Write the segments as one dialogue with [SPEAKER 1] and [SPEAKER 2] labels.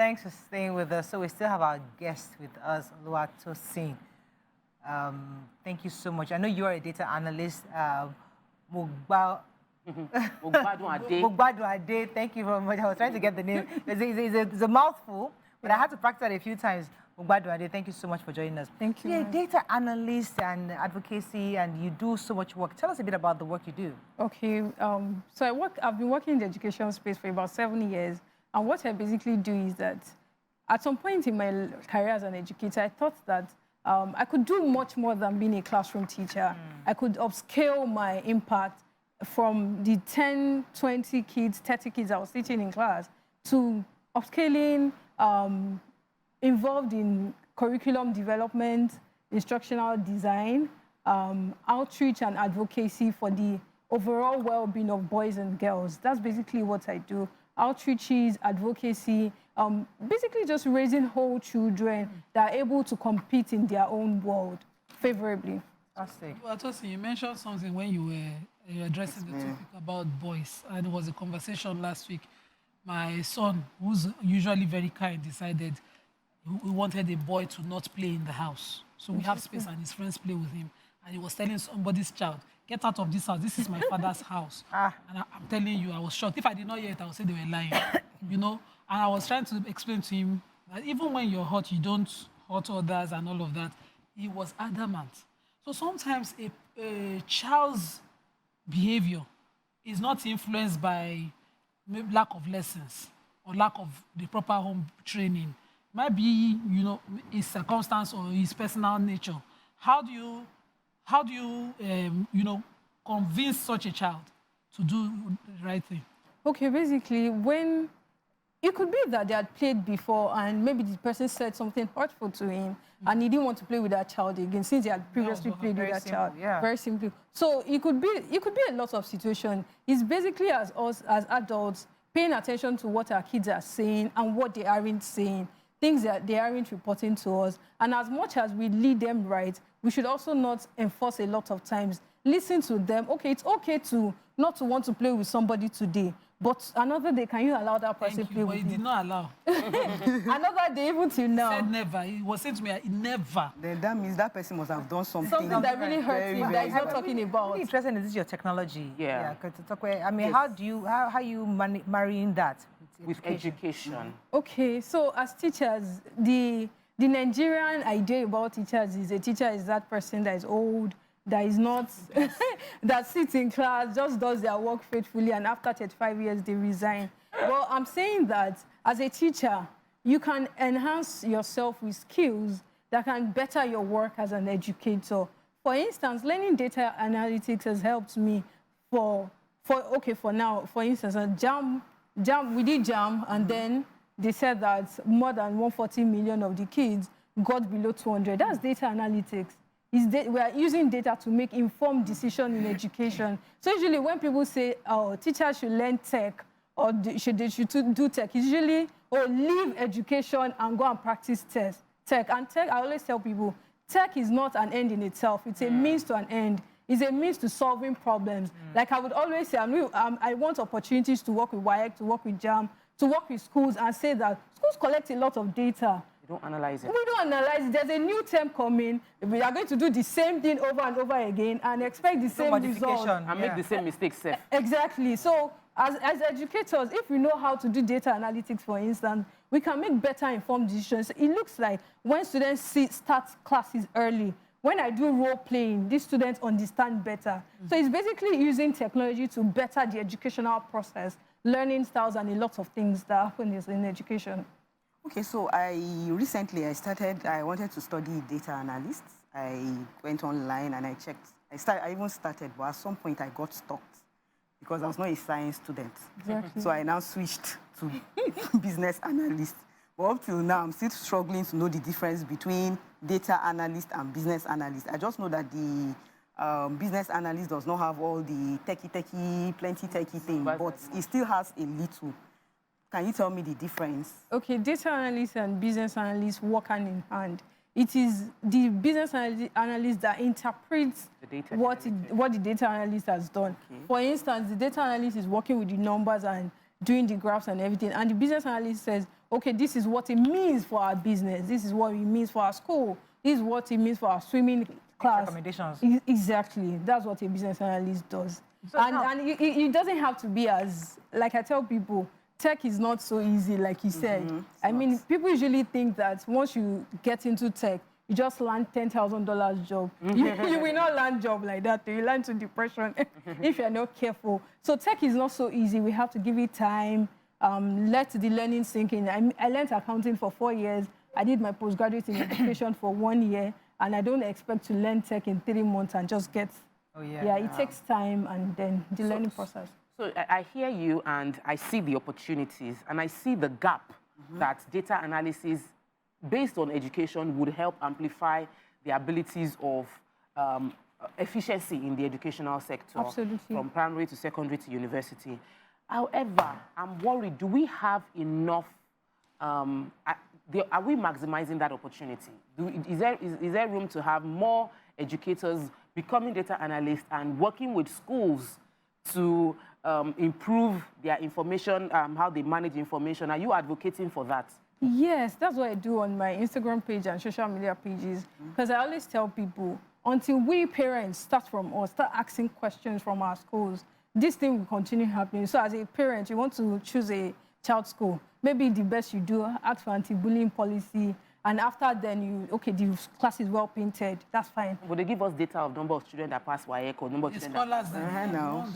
[SPEAKER 1] thanks for staying with us. So we still have our guest with us, Oluwatosin. Thank you so much. I know you are a data analyst. Mogbadunade. Thank you very much. I was trying to get the name. It's a mouthful, but I had to practice it a few times. Mogbadunade, thank you so much for joining us.
[SPEAKER 2] Thank you.
[SPEAKER 1] You're a data analyst and advocacy, and you do so much work. Tell us a bit about the work you do.
[SPEAKER 2] Okay. So I've been working in the education space for about 7 years. And what I basically do is that at some point in my career as an educator, I thought that I could do much more than being a classroom teacher. I could upscale my impact from the 10, 20 kids, 30 kids I was teaching in class to upscaling, involved in curriculum development, instructional design, outreach and advocacy for the overall well-being of boys and girls. That's basically what I do. Outreaches, advocacy, basically just raising whole children that are able to compete in their own world favorably.
[SPEAKER 3] Oluwatosin, you mentioned something when you were addressing the topic about boys, and it was a conversation last week. My son, who's usually very kind, decided he wanted a boy to not play in the house. So we have space and his friends play with him. And he was telling somebody's child, get out of this house. This is my father's house. And I'm telling you, I was shocked. If I did not hear it, I would say they were lying. You know? And I was trying to explain to him that even when you're hot, you don't hurt others and all of that. He was adamant. So sometimes a child's behavior is not influenced by maybe lack of lessons or lack of the proper home training. Might be, you know, his circumstance or his personal nature. How do you you know, convince such a child to do the right thing? Okay,
[SPEAKER 2] basically, when it could be that they had played before and maybe the person said something hurtful to him and he didn't want to play with that child again since he had previously played with that child. Yeah. Very simply. So it could be a lot of situations. It's basically as us as adults paying attention to what our kids are saying and what they aren't saying, things that they aren't reporting to us. And as much as we lead them right, we should also not enforce a lot of times. Listen to them. Okay, it's okay to not to want to play with somebody today, but another day, can you allow that person to play with you?
[SPEAKER 3] But he did not allow.
[SPEAKER 2] Another day, even till now.
[SPEAKER 3] He said never. He was saying to me, never.
[SPEAKER 4] Then that means that person must have done something.
[SPEAKER 2] Something that really hurts him, that he's not talking about.
[SPEAKER 1] Really interesting is this your technology.
[SPEAKER 5] Yeah.
[SPEAKER 1] I mean, how you marrying that
[SPEAKER 5] with education?
[SPEAKER 2] Okay, so as teachers, the Nigerian idea about teachers is a teacher is that person that is old, that is not, that sits in class, just does their work faithfully, and after 35 years, they resign. Well, I'm saying that as a teacher, you can enhance yourself with skills that can better your work as an educator. For instance, learning data analytics has helped me for now, for instance, we did JAM, and then they said that more than 140 million of the kids got below 200. That's data analytics. We are using data to make informed decisions in education. So usually when people say, oh, teachers should learn tech or they should do tech, it's usually, oh, leave education and go and practice tech. And tech, I always tell people, tech is not an end in itself. It's a means to an end. It's a means to solving problems. Like I would always say, I want opportunities to work with WIEC, to work with JAM, to work with schools and say that schools collect a lot of data.
[SPEAKER 5] Don't analyze it.
[SPEAKER 2] We don't analyze it. There's a new term coming. We are going to do the same thing over and over again and expect the same result.
[SPEAKER 5] And make the same mistakes.
[SPEAKER 2] Exactly. So as educators, if we know how to do data analytics, for instance, we can make better informed decisions. It looks like when students start classes early, when I do role playing, these students understand better. So it's basically using technology to better the educational process, learning styles, and a lot of things that happen in education.
[SPEAKER 4] Okay, so I wanted to study data analyst. I went online and I checked. I even started, but at some point I got stuck because I was not a science student.
[SPEAKER 2] Exactly.
[SPEAKER 4] So I now switched to business analyst. But up till now, I'm still struggling to know the difference between data analyst and business analyst. I just know that the business analyst does not have all the plenty techie thing, but it still has a little. Can you tell me the difference?
[SPEAKER 2] Okay, data analysts and business analysts work hand in hand. It is the business analyst that interprets what the data analyst has done. Okay. For instance, the data analyst is working with the numbers and doing the graphs and everything, and the business analyst says, okay, this is what it means for our business. This is what it means for our school. This is what it means for our swimming class.
[SPEAKER 1] Recommendations.
[SPEAKER 2] Exactly. That's what a business analyst does.
[SPEAKER 1] So
[SPEAKER 2] And,
[SPEAKER 1] now-
[SPEAKER 2] and it doesn't have to be as, like I tell people, tech is not so easy, like you said. I mean, people usually think that once you get into tech, you just land $10,000 job. You will not land job like that. You land to depression if you're not careful. So tech is not so easy. We have to give it time, let the learning sink in. I learned accounting for 4 years. I did my postgraduate in education for 1 year, and I don't expect to learn tech in 3 months and just get.
[SPEAKER 1] Oh, yeah.
[SPEAKER 2] Yeah, it takes time and then the learning process.
[SPEAKER 5] So I hear you and I see the opportunities and I see the gap that data analysis based on education would help amplify the abilities of efficiency in the educational sector.
[SPEAKER 2] Absolutely.
[SPEAKER 5] From primary to secondary to university. However, I'm worried, do we have enough, are we maximizing that opportunity? Is there room to have more educators becoming data analysts and working with schools to improve their information, how they manage information? Are you advocating for that?
[SPEAKER 2] Yes, that's what I do on my Instagram page and social media pages. Because I always tell people, until we parents start asking questions from our schools, this thing will continue happening. So as a parent, you want to choose a child school, maybe the best you do, ask for anti-bullying policy, and after then the class is well painted, that's fine.
[SPEAKER 5] Would they give us data of number of children that pass WAEC or number of
[SPEAKER 3] The
[SPEAKER 5] children that
[SPEAKER 3] scholars,
[SPEAKER 4] no.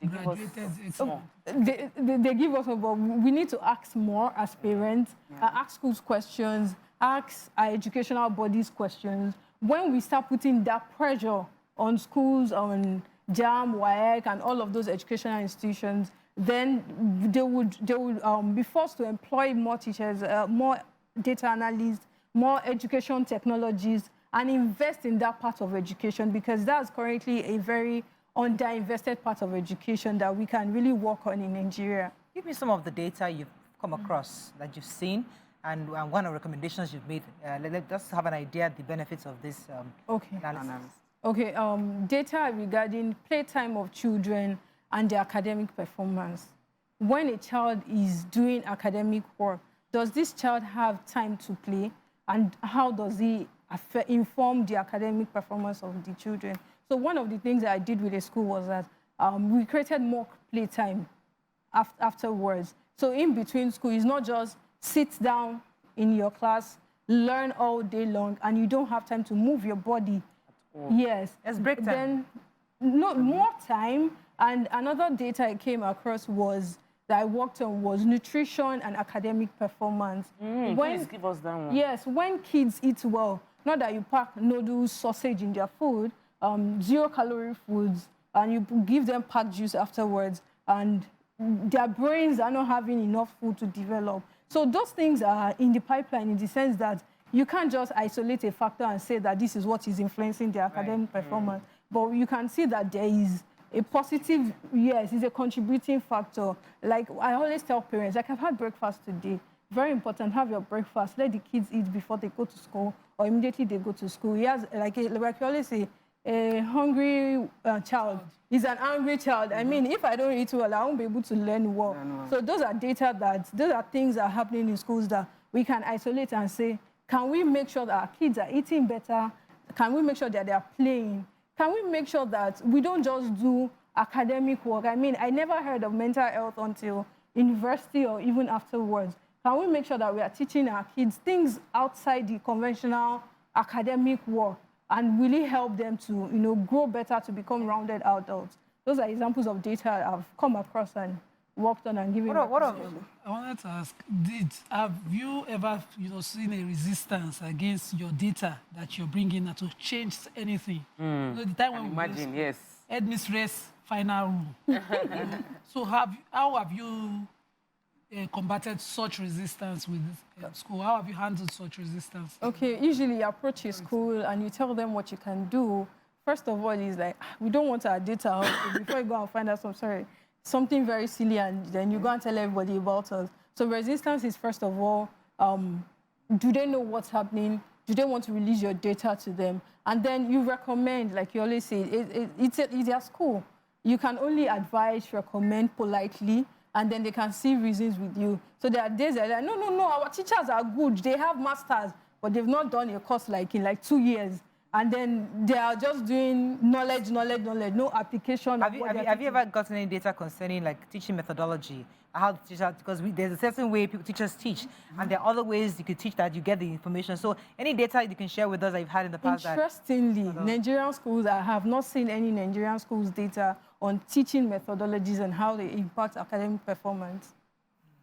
[SPEAKER 3] graduated, it's
[SPEAKER 5] small?
[SPEAKER 2] They give us, but we need to ask more as parents, ask schools questions, ask our educational bodies questions. When we start putting that pressure on schools, on JAM, WAEC, and all of those educational institutions, then they would be forced to employ more teachers, more data analysts, more education technologies, and invest in that part of education, because that's currently a very underinvested part of education that we can really work on in Nigeria.
[SPEAKER 1] Give me some of the data you've come across that you've seen and one of the recommendations you've made. Let's have an idea of the benefits of this analysis.
[SPEAKER 2] Okay, data regarding playtime of children and their academic performance. When a child is doing academic work, does this child have time to play? And how does he inform the academic performance of the children? So one of the things that I did with the school was that we created more playtime afterwards. So in between school, it's not just sit down in your class, learn all day long, and you don't have time to move your body. Yes.
[SPEAKER 1] Let's break time.
[SPEAKER 2] Then, no, more time. And another data I came across that I worked on was nutrition and academic performance.
[SPEAKER 5] Please give us that one.
[SPEAKER 2] Yes, when kids eat well, not that you pack noodles, sausage in their food, 0-calorie foods, and you give them packed juice afterwards, and their brains are not having enough food to develop. So those things are in the pipeline in the sense that you can't just isolate a factor and say that this is what is influencing their academic performance. But you can see that there is a positive, yes, it's a contributing factor. Like I always tell parents, like I've had breakfast today. Very important, have your breakfast. Let the kids eat before they go to school or immediately they go to school. Yes, like you always say, a hungry child is an angry child. I mean, if I don't eat well, I won't be able to learn well. So those are those are things that are happening in schools that we can isolate and say, can we make sure that our kids are eating better? Can we make sure that they are playing? Can we make sure that we don't just do academic work? I mean, I never heard of mental health until university or even afterwards. Can we make sure that we are teaching our kids things outside the conventional academic work and really help them to, grow better, to become rounded adults? Those are examples of data I've come across and worked on and given.
[SPEAKER 3] I wanted to ask, have you ever seen a resistance against your data that you're bringing to change anything? The time when
[SPEAKER 5] imagine, yes.
[SPEAKER 3] Headmistress final rule. So how have you combated such resistance with school? How have you handled such resistance?
[SPEAKER 2] Okay, usually you approach a school and you tell them what you can do. First of all, is like, we don't want our data out before you go and find out something very silly, and then you go and tell everybody about us. So resistance is, first of all, do they know what's happening? Do they want to release your data to them? And then you recommend, like you always say, it's their school. You can only advise, recommend politely, and then they can see reasons with you. So there are days that are like, no, our teachers are good. They have masters, but they've not done a course like in like 2 years. And then they are just doing knowledge, no application.
[SPEAKER 1] Have you ever gotten any data concerning like teaching methodology? How to teach that? Because there's a certain way teachers teach, and there are other ways you could teach that you get the information. So any data you can share with us that you've had in the past?
[SPEAKER 2] Interestingly, Nigerian schools, I have not seen any Nigerian schools data on teaching methodologies and how they impact academic performance.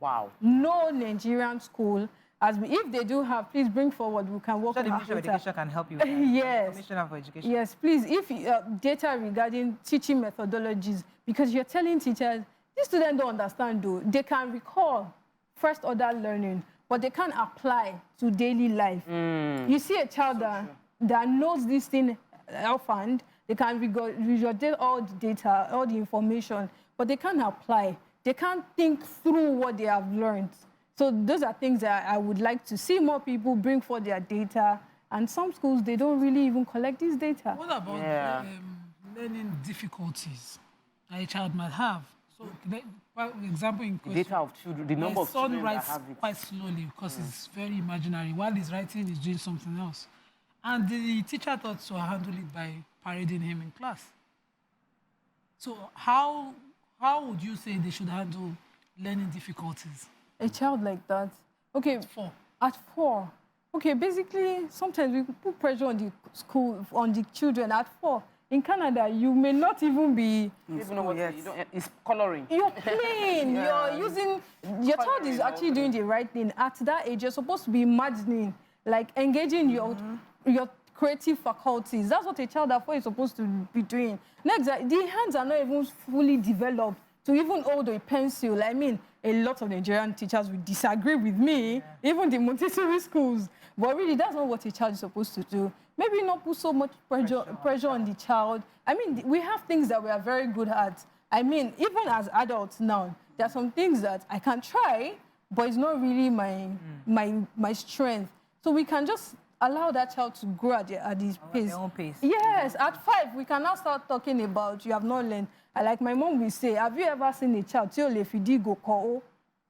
[SPEAKER 5] Wow.
[SPEAKER 2] No Nigerian school. If they do have, please bring forward. We can work on
[SPEAKER 1] the Ministry of Education can help you with that.
[SPEAKER 2] Yes.
[SPEAKER 1] Commissioner for Education.
[SPEAKER 2] Yes, please. If data regarding teaching methodologies, because you're telling teachers, these students don't understand though. They can recall first order learning, but they can't apply to daily life. You see a child that knows this thing offhand, they can regurgitate all the data, all the information, but they can't apply. They can't think through what they have learned. So those are things that I would like to see more people bring for their data. And some schools, they don't really even collect this data.
[SPEAKER 3] What about learning difficulties that a child might have? So, for example, in
[SPEAKER 5] the data of children, the number of children that
[SPEAKER 3] writes
[SPEAKER 5] have it.
[SPEAKER 3] quite slowly because it's very imaginary. While he's writing, he's doing something else. And the teacher thought to handle it by parading him in class. So how would you say they should handle learning difficulties?
[SPEAKER 2] A child like that. Okay. At 4. Okay, basically, sometimes we put pressure on the school, on the children at 4. In Canada, you may not even be...
[SPEAKER 5] Even know what it's coloring.
[SPEAKER 2] You're playing. You're using... Your child is actually doing the right thing. At that age, you're supposed to be imagining, like engaging your creative faculties. That's what a child at 4 is supposed to be doing. Next, the hands are not even fully developed to even hold a pencil. I mean, a lot of Nigerian teachers will disagree with me, even the Montessori schools. But really, that's not what a child is supposed to do. Maybe not put so much pressure on the child. I mean, we have things that we are very good at. I mean, even as adults now, there are some things that I can try, but it's not really my strength. So we can just allow that child to grow at his pace.
[SPEAKER 1] Their own pace.
[SPEAKER 2] Yes, at 5, we can now start talking about you have not learned. Like my mom will say, have you ever seen a child,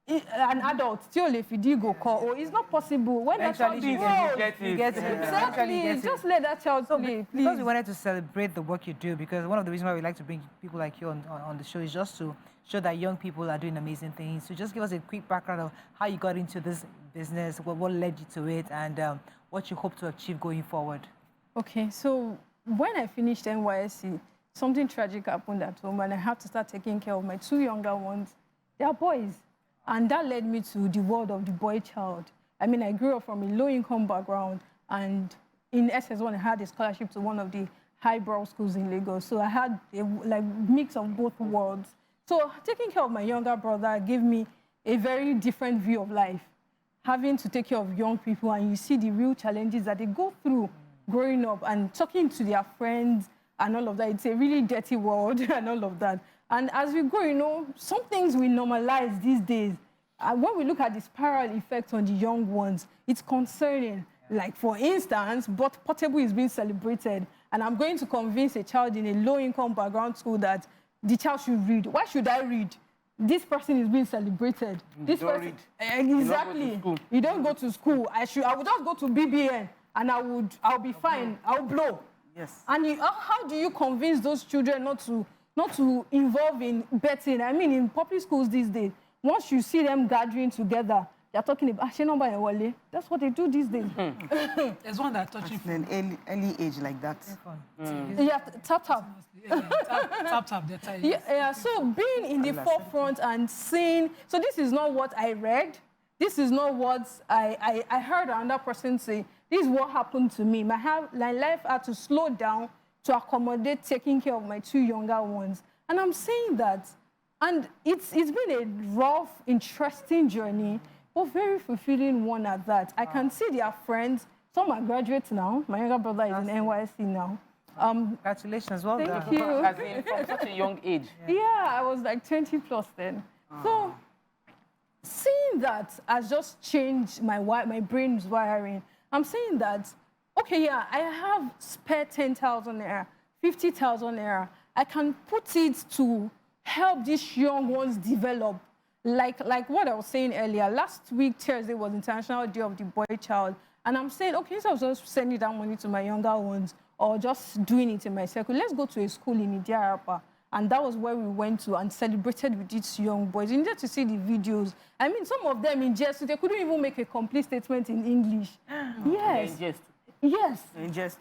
[SPEAKER 2] an adult, it's not possible. When that child
[SPEAKER 1] gets it.
[SPEAKER 2] Exactly, just let that child play, please.
[SPEAKER 1] Because we wanted to celebrate the work you do, because one of the reasons why we like to bring people like you on the show is just to show that young people are doing amazing things. So just give us a quick background of how you got into this business, what led you to it, and what you hope to achieve going forward.
[SPEAKER 2] Okay, so when I finished NYSC, something tragic happened at home, and I had to start taking care of my 2 younger ones. They are boys. And that led me to the world of the boy child. I mean, I grew up from a low-income background, and in SS1, I had a scholarship to one of the highbrow schools in Lagos. So I had a mix of both worlds. So taking care of my younger brother gave me a very different view of life. Having to take care of young people, and you see the real challenges that they go through growing up, and talking to their friends and all of that. It's a really dirty world and all of that. And as we go, some things we normalize these days. And when we look at the spiral effect on the young ones, it's concerning. Like, for instance, Portable is being celebrated, and I'm going to convince a child in a low-income background school that the child should read. Why should I read? This person is being celebrated. This person, exactly. You don't go to school. I would just go to BBN, and I'll be fine. I'll blow.
[SPEAKER 4] Yes.
[SPEAKER 2] And how do you convince those children not to involve in betting? I mean, in public schools these days, once you see them gathering together, they're talking about Wale. That's what they do these days.
[SPEAKER 3] There's one that touching
[SPEAKER 4] an early age like that.
[SPEAKER 2] Yeah, tap.
[SPEAKER 3] Tap, they're tired.
[SPEAKER 2] Yeah, so being in the forefront and seeing, so this is not what I read. This is not what I heard another person say. This is what happened to me. My life had to slow down to accommodate taking care of my 2 younger ones. And I'm saying that. And it's been a rough, interesting journey, but very fulfilling one at that. I can see their friends. Some are graduates now. My younger brother is in NYSC now.
[SPEAKER 1] Congratulations, well done.
[SPEAKER 2] Thank you.
[SPEAKER 5] As in, from such a young age.
[SPEAKER 2] Yeah, I was like 20 plus then. So seeing that has just changed my brain's wiring. I'm saying that, okay, yeah, I have spare 10,000 naira, 50,000 naira. I can put it to help these young ones develop. like what I was saying earlier, last week, Thursday, was International Day of the Boy Child. And I'm saying, okay, instead of just sending that money to my younger ones or just doing it in my circle, let's go to a school in Idiarapa. And that was where we went to and celebrated with these young boys. You needed to see the videos. I mean, some of them in jest, they couldn't even make a complete statement in English. Yes. Yes.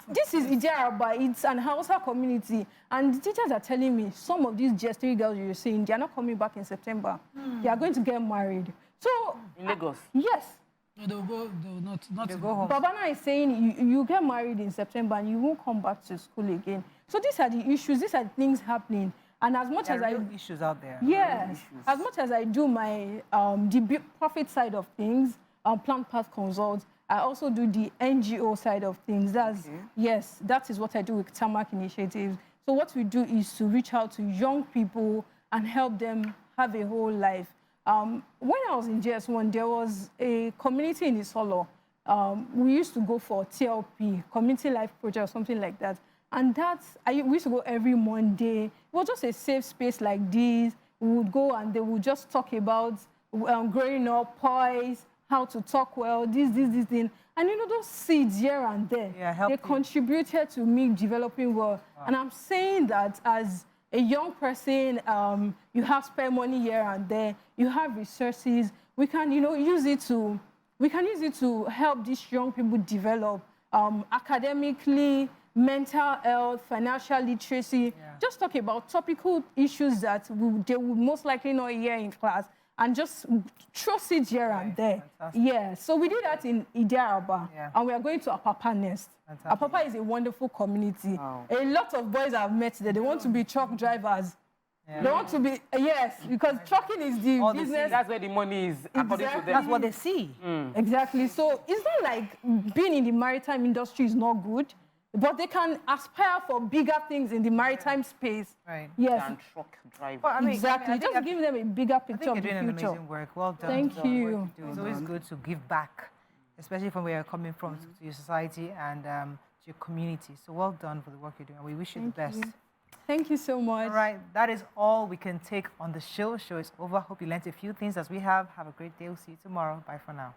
[SPEAKER 2] This is Idiaraba. It's an Hausa community. And the teachers are telling me some of these J3 girls you're seeing, they are not coming back in September. They are going to get married. So
[SPEAKER 5] in Lagos?
[SPEAKER 2] Yes.
[SPEAKER 3] No, they will not
[SPEAKER 1] go home.
[SPEAKER 2] Babana is saying you get married in September and you won't come back to school again. So these are the issues. These are the things happening. And as much as
[SPEAKER 1] real issues out there.
[SPEAKER 2] Yes. As much as I do my the profit side of things, Plant Path Consult, I also do the NGO side of things. That's yes, that is what I do with Tarmac Initiatives. So what we do is to reach out to young people and help them have a whole life. When I was in JS1, there was a community in Isolo. We used to go for TLP, Community Life Project, or something like that. And we used to go every Monday. It was just a safe space like this. We would go and they would just talk about growing up, poise, how to talk well, this thing. And you know, those seeds here and there, they contributed to me developing well. Wow. And I'm saying that as a young person, you have spare money here and there, you have resources, we can, you know, use it to help these young people develop academically, mental health, financial literacy. Just talk about topical issues that they would most likely not hear in class, and just throw seeds here and there. Fantastic. Yeah, so we did that in Idiaraba, and we are going to Apapa next. Fantastic. Apapa is a wonderful community. Wow. A lot of boys I've met there, they want to be truck drivers. They want to be, because trucking is the business.
[SPEAKER 5] That's where the money is, according to them.
[SPEAKER 1] That's what they see.
[SPEAKER 2] Exactly. So it's not like being in the maritime industry is not good, but they can aspire for bigger things in the maritime space.
[SPEAKER 1] Right.
[SPEAKER 2] Yes.
[SPEAKER 5] And truck driver.
[SPEAKER 1] Well, I mean,
[SPEAKER 2] exactly. Just give them a bigger picture of the future.
[SPEAKER 1] You're doing amazing work. Well done.
[SPEAKER 2] Thank you.
[SPEAKER 1] It's always good to give back, especially from where you're coming from, to your society and to your community. So well done for the work you're doing. We wish you the best.
[SPEAKER 2] Thank you so much.
[SPEAKER 1] All right. That is all we can take on the show. Show is over. Hope you learned a few things as we have. Have a great day. We'll see you tomorrow. Bye for now.